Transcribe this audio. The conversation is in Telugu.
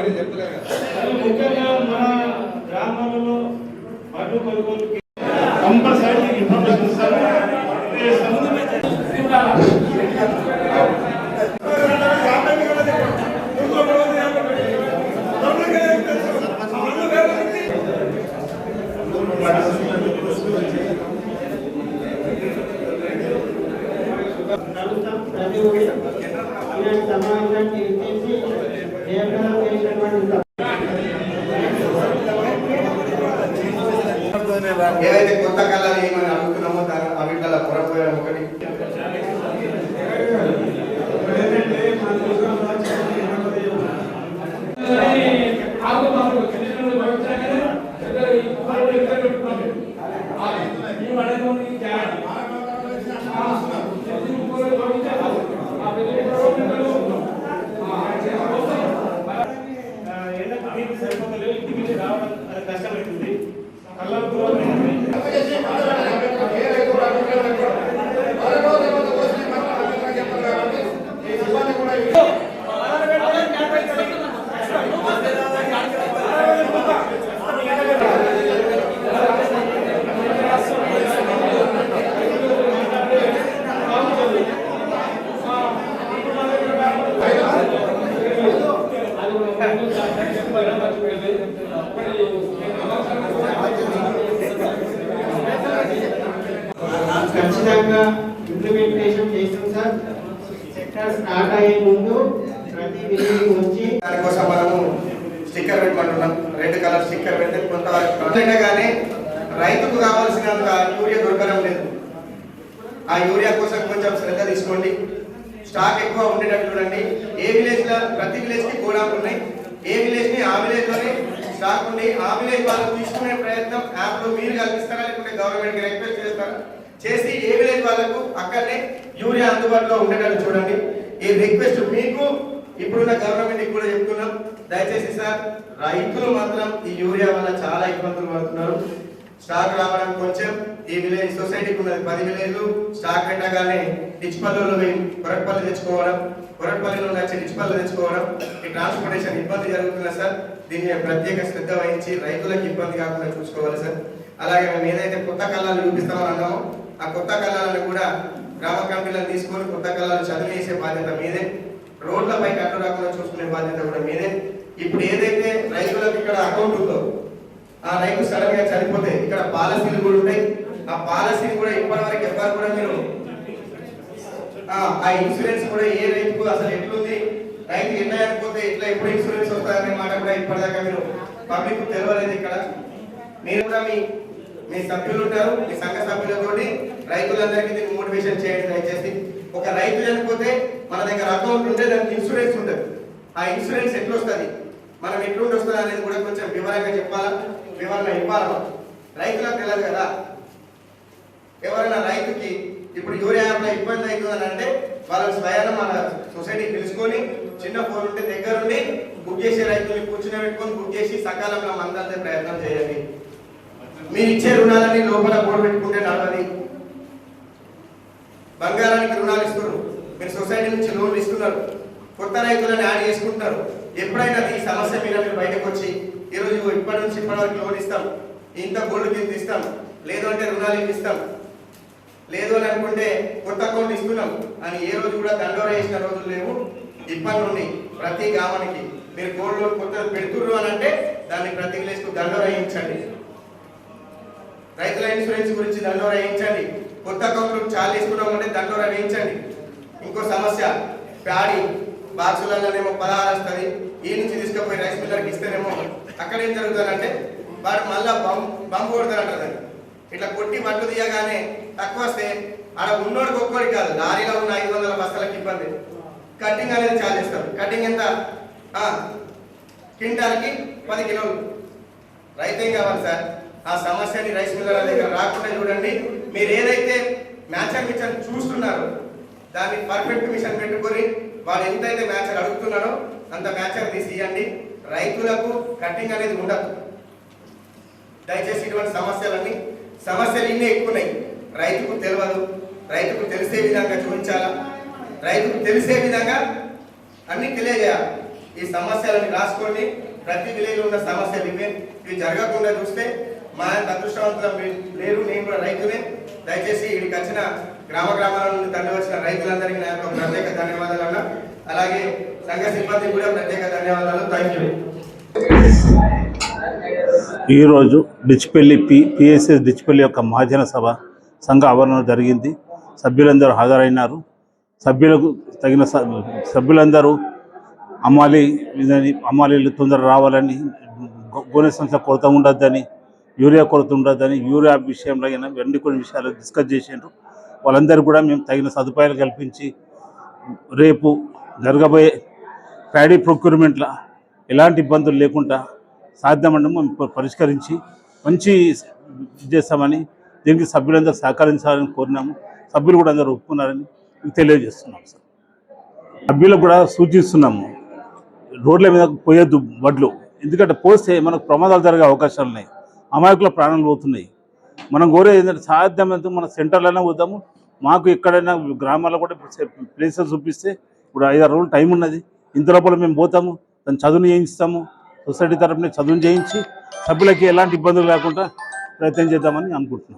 ముఖ్యంగా మన గ్రామాలలో వడ్లు కొనుగోలు కంపల్సరీ ఇన్ఫర్మేషన్ ఇస్తారు. సమాజానికి ఇచ్చేసి ఏదైతే కొత్త కళలు ఏమని అడుగుతున్నామో అవిట్ల పొరపోయడం ఒకటి కష్టమవుతుంది. ఖచ్చితంగా ఇంప్లిమెంటేషన్ చేస్తాం సార్. సెక్టర్ స్టార్ట్ అయ్యే ముందు ప్రతి విలేజ్ వచ్చి దానికోసం మనము స్టిక్కర్ పెట్టమంటున్నాం. రెడ్ కలర్ స్టిక్కర్ పెడితే కొంతవరకు కానీ రైతుకు కావాల్సినంత యూరియా దొరకడం లేదు. ఆ యూరియా కోసం కొంచెం శ్రద్ధ తీసుకోండి. స్టాక్ ఎక్కువ ఉండేటట్టు చూడండి. ఏ విలేజ్ లో ప్రతి విలేజ్ కి గోడాలు ఉన్నాయి. ఏ విలేజ్ ని ఆ విలేజ్ లోనే స్టాక్ ఉండి ఆ విలేజ్ వాళ్ళు తీసుకునే ప్రయత్నం యాప్ లో మీరు కల్పిస్తారా లేకుంటే గవర్నమెంట్ కి రిక్వెస్ట్ చేస్తారా చేసి ఏ విలేజ్ వాళ్ళకు అక్కడనే యూరియా అందుబాటులో ఉండేటట్టు చూడండి. ఈ రిక్వెస్ట్ మీకు ఇప్పుడున్న గవర్నమెంట్ కూడా చెప్తున్నాం. దయచేసి సార్ రైతులు మాత్రం ఈ యూరియా వల్ల చాలా ఇబ్బందులు పడుతున్నారు. స్టాక్ రావడం కొంచెం ఈ విలేజ్ సొసైటీకి ఉన్నది 10 విలేజ్లు స్టాక్ పెట్టగానే డిచ్పల్లిలో కొరట్పల్లి తెచ్చుకోవడం, కొరట్పల్లిలో వచ్చి డిచ్పల్లి తెచ్చుకోవడం, ఈ ట్రాన్స్పోర్టేషన్ ఇబ్బంది జరుగుతుంది సార్. దీన్ని ప్రత్యేక శ్రద్ధ వహించి రైతులకు ఇబ్బంది కాకుండా చూసుకోవాలి సార్. అలాగే మేము ఏదైతే కొత్త కళాలు చూపిస్తామని అన్నామో ఆ కొత్త కళాలను కూడా గ్రామ కమిటీలను తీసుకొని కొత్త కళాలు చదివేసే బాధ్యత మీదే. రోడ్లపై కట్టు రాకుండా చూసుకునే బాధ్యత కూడా మీదే. ఇప్పుడు ఏదైతే రైతులకు ఇక్కడ అకౌంట్ ఉందో ఆ రైతు సడన్ గా చనిపోతే ఇక్కడ పాలసీలు కూడా ఉంటాయి. ఆ పాలసీని కూడా ఇప్పటి వరకు ఎవ్వరు కూడా మీరు ఆ ఇన్సూరెన్స్ కూడా ఏ రైతుకు అసలు ఎట్లుంది, రైతు ఎట్లా చనిపోతే ఎట్లా ఎప్పుడు ఇన్సూరెన్స్ వస్తుందనే మాట కూడా ఇప్పటిదాకా మీరు పబ్లిక్ తెలియలేదు. ఇక్కడ మీరు కూడా మీ సభ్యులు ఉంటారు, మీ సంఘ సభ్యులతో రైతులందరికీ దీన్ని మోటివేషన్ చేయండి. దయచేసి ఒక రైతు చనిపోతే మన దగ్గర అకౌంట్ ఉంటే దానికి ఇన్సూరెన్స్ ఉంటుంది. ఆ ఇన్సూరెన్స్ ఎట్లా వస్తుంది, మనం ఎట్లుండి వస్తుంది అనేది కూడా కొంచెం వివరంగా చెప్పాలా, వివరణ ఇవ్వాలి. రైతులకు తెలియదు కదా. ఎవరైనా రైతుకి ఇప్పుడు యూరియా ఇబ్బంది అవుతుందని అంటే వాళ్ళని స్వయాన మన సొసైటీ పిలుచుకొని చిన్న ఫోన్ ఉంటే దగ్గరుండి బుక్ చేసే రైతుల్ని కూర్చుని పెట్టుకొని బుక్ చేసి సకాలంలో మందాలే ప్రయత్నం చేయండి. మీరు ఇచ్చే రుణాలని లోపల బోర్డు పెట్టుకుంటే నడవది. బంగారానికి రుణాలు ఇస్తున్నారు, మీరు సొసైటీ నుంచి లోన్లు ఇస్తున్నారు, కొత్త రైతులను యాడ్ చేసుకుంటున్నారు. ఎప్పుడైనా ఈ సమస్య మీద మీరు బయటకు వచ్చి ఈరోజు ఇప్పటి నుంచి ఇప్పటి వరకు లోన్ ఇస్తాం, ఇంత గోల్డ్ కింద ఇస్తాం, లేదు అంటే రుణాలు ఇస్తాం, లేదు అని అనుకుంటే కొత్త అకౌంట్ ఇస్తున్నాం అని ఏ రోజు కూడా దండోరా వేసిన రోజులు లేవు. ఇప్పటి నుండి ప్రతి గ్రామానికి మీరు గోల్డ్ లోన్ కొత్త పెడుతున్నారు అని అంటే దాన్ని ప్రతి విలేజ్కు దండోరా వేయించండి. రైతుల ఇన్సూరెన్స్ గురించి దండోరా వేయించండి. కొత్త అకౌంట్ చాలా తీసుకున్నామంటే దండోరా వేయించండి. ఇంకో సమస్య ప్యాడీ బాక్సులలోనేమో 16 వస్తుంది. ఈ నుంచి తీసుకుపోయి రైస్ మిల్లర్కి ఇస్తేనేమో అక్కడ ఏం జరుగుతుందంటే వాడు మళ్ళా బంబు కొడతారంటారు. ఇట్లా కొట్టి వడ్లు తీయగానే తక్కువ వస్తే ఆడ ఉన్నోడికి ఒక్కడికి కాదు, లారీలో ఉన్న 500 బస్తాలకు ఇబ్బంది. కటింగ్ అనేది చాలా చేస్తారు. కటింగ్ ఎంత, క్వింటాల్కి 10 కిలోలు. రైతేం కావాలి సార్. ఆ సమస్యని రైస్ మిల్లర్ దగ్గర రాకుండా చూడండి. మీరు ఏదైతే మ్యాచర్ మిషన్ చూస్తున్నారో దాన్ని పర్ఫెక్ట్ మిషన్ పెట్టుకొని వాడు ఎంతైతే మ్యాచర్ అడుగుతున్నారో అంత మ్యాచర్ తీసి ఇవ్వండి. రైతులకు కటింగ్ అనేది ఉండదు. దయచేసి ఇటువంటి సమస్యలు ఇన్ని ఎక్కున్నాయి. రైతుకు తెలియదు, రైతుకు తెలిసే విధంగా చూపించాలా, రైతుకు తెలిసే విధంగా అన్ని తెలియజేయాలి. ఈ సమస్యలను రాసుకోండి. ప్రతి విలేజ్లో ఉన్న సమస్యలు ఇవి జరగకుండా చూస్తే మా అదృష్టవంతులం లేరు. నేను కూడా రైతునే. దయచేసి ఇక్కడికి వచ్చిన గ్రామాల నుండి తరలి వచ్చిన రైతులందరికీ నా యొక్క ప్రత్యేక ధన్యవాదాలు అన్న. అలాగే సంఘ సిబ్బందికి కూడా ప్రత్యేక ధన్యవాదాలు. Thank you. ఈరోజు డిచ్పల్లి పిఎస్ఎస్ డిచ్పల్లి యొక్క మహాజన సభ సంఘ ఆవరణ జరిగింది. సభ్యులందరూ హాజరైనారు. సభ్యులందరూ అమ్మాలీలు తొందర రావాలని, గోనె సంస్థ కొరత ఉండొద్దని, యూరియా కొరత ఉండొద్దని, యూరియా విషయంలో కొన్ని విషయాలు డిస్కస్ చేసిండ్రు. వాళ్ళందరూ కూడా మేము తగిన సదుపాయాలు కల్పించి రేపు జరగబోయే ప్యాడీ ప్రొక్యూర్మెంట్లో ఎలాంటి ఇబ్బందులు లేకుండా సాధ్యమని మేము పరిష్కరించి మంచి చేస్తామని, దీనికి సభ్యులందరూ సహకరించాలని కోరినాము. సభ్యులు కూడా అందరూ ఒప్పుకున్నారని తెలియజేస్తున్నాం. సార్ సభ్యులకు కూడా సూచిస్తున్నాము, రోడ్ల మీద పోయొద్దు వడ్లు. ఎందుకంటే పోస్తే మనకు ప్రమాదాలు జరిగే అవకాశాలు ఉన్నాయి. అమాయకుల ప్రాణాలు పోతున్నాయి. మనం కోరేది ఏంటంటే సాధ్యమైనంత మన సెంటర్లోనే పోతాము. మాకు ఎక్కడైనా గ్రామాల్లో కూడా ప్లేసెస్ చూపిస్తే ఇప్పుడు 5-6 రోజులు టైం ఉన్నది. ఇంత లోపల మేము పోతాము, దాన్ని చదువును చేయిస్తాము. సొసైటీ తరఫున చదువును చేయించి సభ్యులకి ఎలాంటి ఇబ్బందులు లేకుండా ప్రయత్నం చేద్దామని అనుకుంటున్నాం.